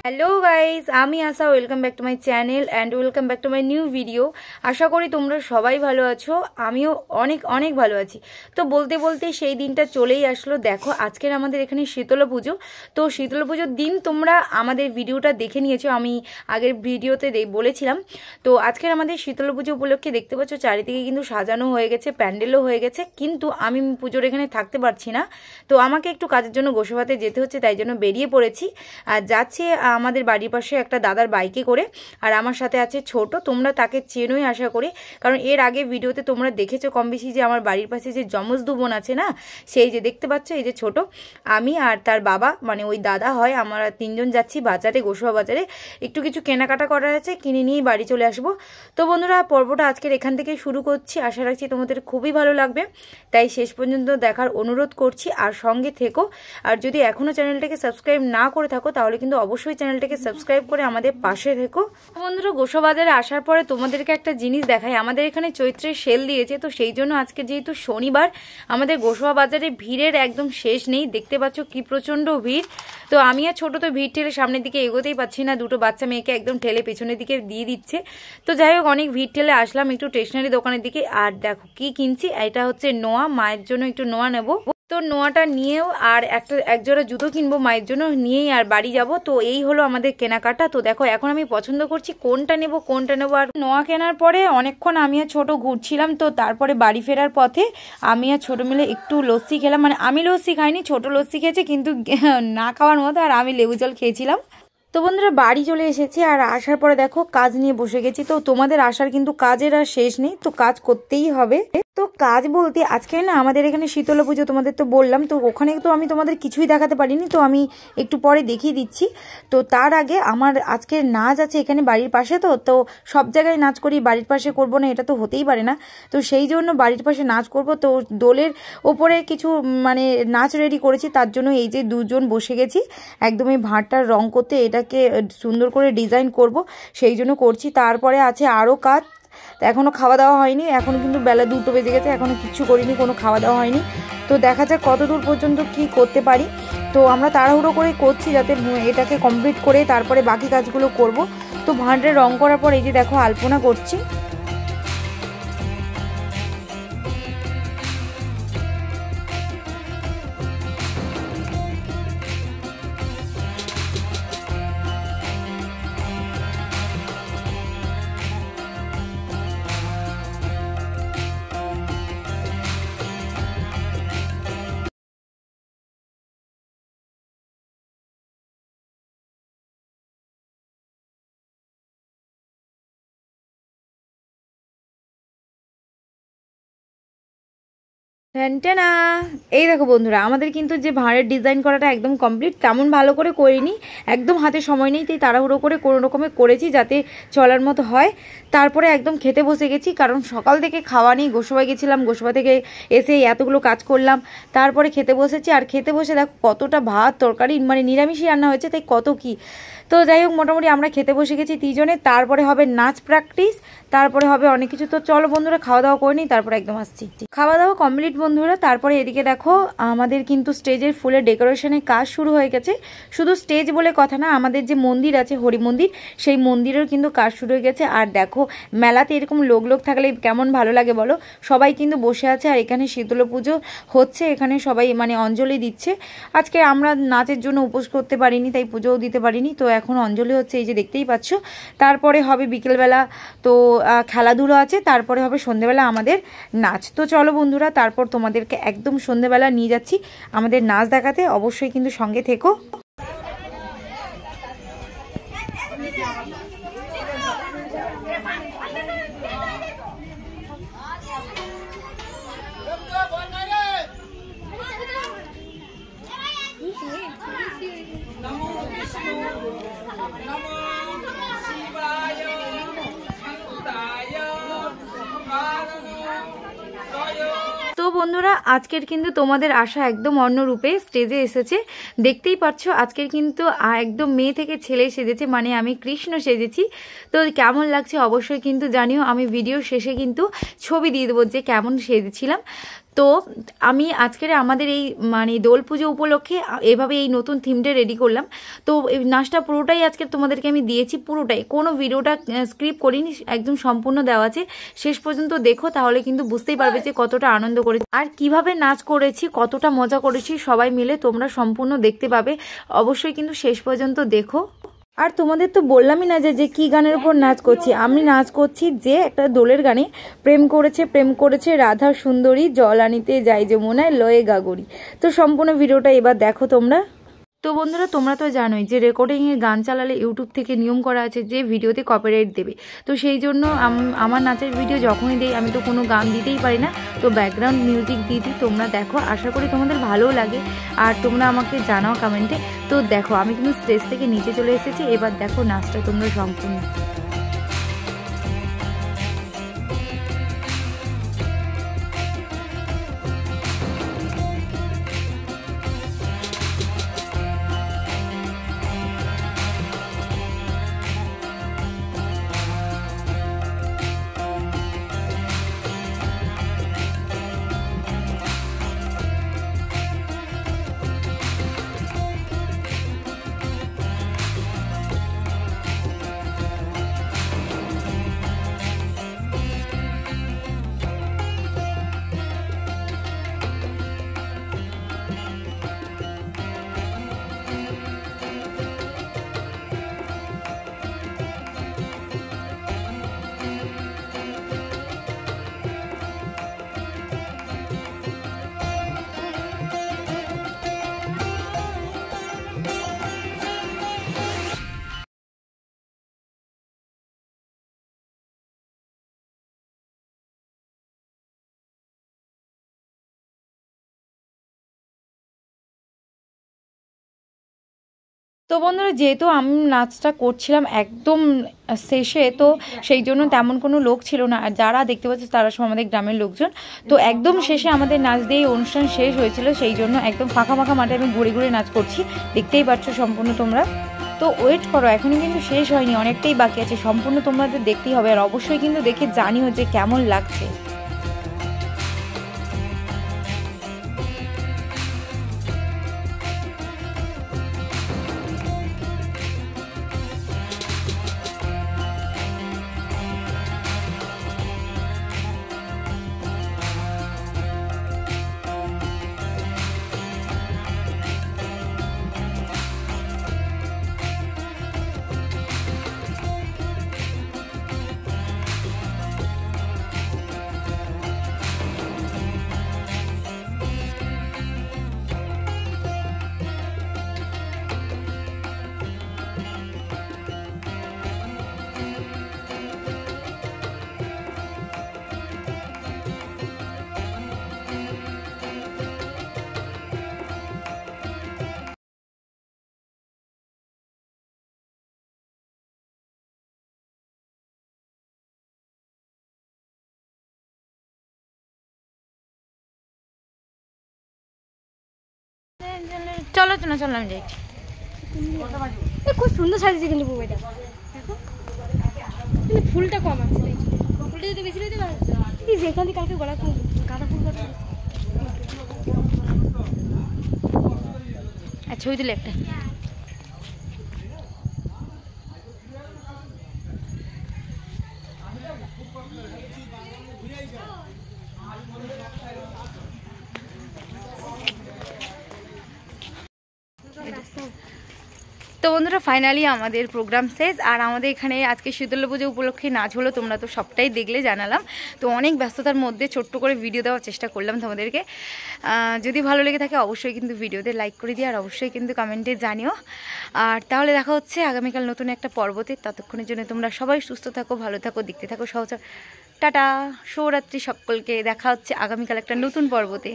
Hello guys, আমি Asha. Welcome back to my channel and welcome back to my new video. আশা করি তোমরা সবাই ভালো আছো, আমিও অনেক অনেক ভালো আছি। তো বলতে বলতে সেই দিনটা চলেই আসলো। দেখো, আজকের আমাদের এখানে শীতলা পুজো। তো শীতলা পুজোর দিন তোমরা আমাদের ভিডিওটা দেখে নিয়েছো, আমি আগের ভিডিওতে বলেছিলাম। তো আজকের আমাদের শীতলা পুজো উপলক্ষে দেখতে পাচ্ছ চারিদিকে কিন্তু সাজানো হয়ে গেছে, প্যান্ডেলও হয়ে গেছে, কিন্তু আমি পুজোর এখানে থাকতে পারছি না। তো আমাকে একটু কাজের জন্য গোসাবাতে যেতে হচ্ছে, তাই জন্য বেরিয়ে পড়েছি। আর যাচ্ছি আমাদের বাড়ির পাশে একটা দাদার বাইকে করে, আর আমার সাথে আছে ছোট। তোমরা তাকে চেনোই আশা করি, কারণ এর আগে ভিডিওতে তোমরা দেখেছো কম বেশি যে আমার বাড়ির পাশে যে যমজ দু বোন আছে না, সেই যে দেখতে পাচ্ছ, এই যে ছোট, আমি আর তার বাবা, মানে ওই দাদা হয়। আমরা তিনজন যাচ্ছি বাজারে, গোসবা বাজারে। একটু কিছু কেনাকাটা করার আছে, কিনে নিয়েই বাড়ি চলে আসবো। তো বন্ধুরা, পর্বটা আজকের এখান থেকেই শুরু করছি। আশা রাখছি তোমাদের খুবই ভালো লাগবে, তাই শেষ পর্যন্ত দেখার অনুরোধ করছি, আর সঙ্গে থেকো। আর যদি এখনও চ্যানেলটাকে সাবস্ক্রাইব না করে থাকো, তাহলে কিন্তু অবশ্যই চ্যানেলটাকে সাবস্ক্রাইব করে আমাদের পাশে থেকো। বন্ধুরা, গোসা বাজারে আসার পরে তোমাদেরকে একটা জিনিস দেখাই। আমাদের এখানে চৈত্রের সেল দিয়েছে, তো সেই জন্য আজকে যেহেতু শনিবার, আমাদের গোসা বাজারে ভিড়ের একদম শেষ নেই। দেখতে পাচ্ছ কি প্রচন্ড ভিড়। তো আমি আর ছোট তো ভিড় ঠেলে সামনের দিকে এগোতেই পাচ্ছি না, দুটো বাচ্চা মেয়েকে একদম ঠেলে পেছনের দিকে দিয়ে দিচ্ছে। তো যাই হোক, অনেক ভিড় ঠেলে আসলাম একটু স্টেশনারি দোকানের দিকে। আর দেখো কি কিনছি, এটা হচ্ছে নোয়া, মায়ের জন্য একটু নোয়া নেবো। তো নোয়াটা নিয়েও আর এক জোড়া জুতো কিনবো মায়ের জন্য, নিয়েই আর বাড়ি যাব। তো এই হলো আমাদের কেনাকাটা। তো দেখো, এখন আমি পছন্দ করছি কোনটা নেব। আর নোয়া কেনার পরে অনেকক্ষণ আমি আর ছোট ঘুরছিলাম। তো তারপরে বাড়ি ফেরার পথে আমি আর ছোট মিলে একটু লস্যি খেলাম। মানে আমি লস্যি খাইনি, ছোট লস্যি খেয়েছে, কিন্তু না খাওয়ার মতো, আর আমি লেবু জল খেয়েছিলাম। তো বন্ধুরা, বাড়ি চলে এসেছি, আর আসার পরে দেখো কাজ নিয়ে বসে গেছি। তো তোমাদের আসার কিন্তু কাজের আর শেষ নেই, তো কাজ করতেই হবে। তো কাজ বলতে আজকে না আমাদের এখানে শীতলা পুজো, তোমাদের তো বললাম। তো ওখানে তো আমি তোমাদের কিছুই দেখাতে পারিনি, তো আমি একটু পরে দেখিয়ে দিচ্ছি। তো তার আগে আমার আজকের নাচ আছে এখানে বাড়ির পাশে। তো সব জায়গায় নাচ করি, বাড়ির পাশে করব না, এটা তো হতেই পারে না। তো সেই জন্য বাড়ির পাশে নাচ করব। তো দোলের ওপরে কিছু মানে নাচ রেডি করেছি, তার জন্য এই যে দুজন বসে গেছি একদমই ভাঁড়টার রং করতে, এটাকে সুন্দর করে ডিজাইন করব, সেই জন্য করছি। তারপরে আছে আরও কাজ। এখনও খাওয়া দাওয়া হয়নি, এখনও কিন্তু বেলা 2টো বেজে গেছে, এখনও কিচ্ছু করিনি, কোনো খাওয়া দাওয়া হয়নি। তো দেখা যাক কত দূর পর্যন্ত কি করতে পারি। তো আমরা তাড়াহুড়ো করে করছি যাতে এটাকে কমপ্লিট করে তারপরে বাকি কাজগুলো করব। তো ভাঁড়ে রং করার পর এই যে দেখো আলপনা করছি। না, এই দেখো বন্ধুরা, আমাদের কিন্তু যে ভাঁড়ের ডিজাইন করাটা একদম কমপ্লিট। তেমন ভালো করে করিনি, একদম হাতে সময় নেই, তাই তাড়াহুড়ো করে কোনো রকমে করেছি যাতে চলার মতো হয়। তারপরে একদম খেতে বসে গেছি, কারণ সকাল থেকে খাওয়া নেই। গোসবায় গেছিলাম, গোসবা থেকে এসে এতগুলো কাজ করলাম, তারপরে খেতে বসেছি। আর খেতে বসে দেখো কতটা ভাত তরকারি, মানে নিরামিষই রান্না হয়েছে, তাই কত কি। তো যাই হোক, মোটামুটি আমরা খেতে বসে গেছি 3 জনে। তারপরে হবে নাচ প্র্যাকটিস, তারপরে হবে অনেক কিছু। তো চলো বন্ধুরা, খাওয়া দাওয়া করে নিই, তারপরে একদম আসছি। খাওয়া দাওয়া কমপ্লিট বন্ধুরা। তারপরে এদিকে দেখো আমাদের কিন্তু স্টেজের ফুলের ডেকোরেশনের কাজ শুরু হয়ে গেছে। শুধু স্টেজ বলে কথা না, আমাদের যে মন্দির আছে হরি মন্দির, সেই মন্দিরের কিন্তু কাজ শুরু হয়ে গেছে। আর দেখো, মেলাতে এরকম লোক থাকলে কেমন ভালো লাগে বলো। সবাই কিন্তু বসে আছে, আর এখানে শীতলা পুজো হচ্ছে, এখানে সবাই মানে অঞ্জলি দিচ্ছে। আজকে আমরা নাচের জন্য উপোস করতে পারিনি, তাই পুজোও দিতে পারিনি। তো এখন অঞ্জলি হচ্ছে, এই যে দেখতেই পাচ্ছ। তারপরে হবে বিকেলবেলা তো খেলাধুলো আছে, তারপরে হবে সন্ধ্যেবেলা আমাদের নাচ। তো চলো বন্ধুরা, তারপর তোমাদেরকে একদম সন্ধ্যেবেলা নিয়ে যাচ্ছি আমাদের নাচ দেখাতে। অবশ্যই কিন্তু সঙ্গে থেকো। তো বন্ধুরা, আজকের কিন্তু তোমাদের আশা একদম অন্য রূপে স্টেজে এসেছে। দেখতেই পাচ্ছ আজকের কিন্তু একদম মেয়ে থেকে ছেলে সেজেছে, মানে আমি কৃষ্ণ সেজেছি। তো কেমন লাগছে অবশ্যই কিন্তু জানিও। আমি ভিডিও শেষে কিন্তু ছবি দিয়ে দেবো যে কেমন সেজেছিলাম। তো আমি আজকের আমাদের এই মানে দোল পুজো উপলক্ষে এভাবে এই নতুন থিমটা রেডি করলাম। তো এই নাচটা পুরোটাই আজকে তোমাদেরকে আমি দিয়েছি, পুরোটাই, কোনো ভিডিওটা স্ক্রিপ্ট করিনি, একদম সম্পূর্ণ দেওয়া আছে। শেষ পর্যন্ত দেখো, তাহলে কিন্তু বুঝতেই পারবে যে কতটা আনন্দ করেছি আর কিভাবে নাচ করেছি, কতটা মজা করেছি সবাই মিলে। তোমরা সম্পূর্ণ দেখতে পাবে, অবশ্যই কিন্তু শেষ পর্যন্ত দেখো। আর তোমাদের তো বললামই না যে কি গানের উপর নাচ করছি। আমি নাচ করছি যে একটা দোলের গানে, প্রেম করেছে রাধা সুন্দরী, জল আনিতে যাই যমুনায় লয়ে গাগরি। তো সম্পূর্ণ ভিডিওটা এবার দেখো তোমরা। তো বন্ধুরা, তোমরা তো জানোই যে রেকর্ডিংয়ের গান চালালে ইউটিউব থেকে নিয়ম করা আছে যে ভিডিওতে কপিরাইট দেবে। তো সেই জন্য আমার নাচের ভিডিও যখনই দেই আমি তো কোনো গান দিতেই পারি না, তো ব্যাকগ্রাউন্ড মিউজিক দিয়ে দিই। তোমরা দেখো, আশা করি তোমাদের ভালোও লাগে আর তোমরা আমাকে জানাও কমেন্টে। তো দেখো, আমি কিন্তু স্টেজ থেকে নিচে চলে এসেছি, এবার দেখো নাচটা তোমরা সম্পূর্ণ। তো বন্ধুরা, যেহেতু আমি নাচটা করছিলাম একদম শেষে, তো সেই জন্য তেমন কোনো লোক ছিল না। আর যারা দেখতে পাচ্ছ তারা সব আমাদের গ্রামের লোকজন। তো একদম শেষে আমাদের নাচ দিয়ে অনুষ্ঠান শেষ হয়েছিল, সেই জন্য একদম ফাঁকা ফাঁকা মাঠে আমি ঘুরে ঘুরে নাচ করছি, দেখতেই পাচ্ছ সম্পূর্ণ তোমরা। তো ওয়েট করো, এখনই কিন্তু শেষ হয়নি, অনেকটাই বাকি আছে, সম্পূর্ণ তোমাদের দেখতেই হবে। আর অবশ্যই কিন্তু দেখে জানিও যে কেমন লাগছে। চলো চলো চলো, আমি যাই। খুব সুন্দর সাজিয়েছে কিন্তু বউটা, দেখো ফুলটা কম আছে, ফুলটা যদি বেশি দিতে পারো। যেখান থেকে কালকে গলা ফুল, গাঁদা ফুল কত। আচ্ছা, ছবি দিলে একটা। তো বন্ধুরা, ফাইনালি আমাদের প্রোগ্রাম শেষ। আর আমাদের এখানে আজকে শীতলা পুজো উপলক্ষে নাচ হলো, তোমরা তো সবটাই দেখলে, জানালাম। তো অনেক ব্যস্ততার মধ্যে ছোট্ট করে ভিডিও দেওয়ার চেষ্টা করলাম তোমাদেরকে। যদি ভালো লেগে থাকে অবশ্যই কিন্তু ভিডিওতে লাইক করে দিও, আর অবশ্যই কিন্তু কমেন্টে জানিও। আর তাহলে দেখা হচ্ছে আগামীকাল নতুন একটা পর্বতে। ততক্ষণের জন্য তোমরা সবাই সুস্থ থাকো, ভালো থাকো, দেখতে থাকো সহজ। টাটা, শুভরাত্রি সকলকে, দেখা হচ্ছে আগামীকাল একটা নতুন পর্বতে।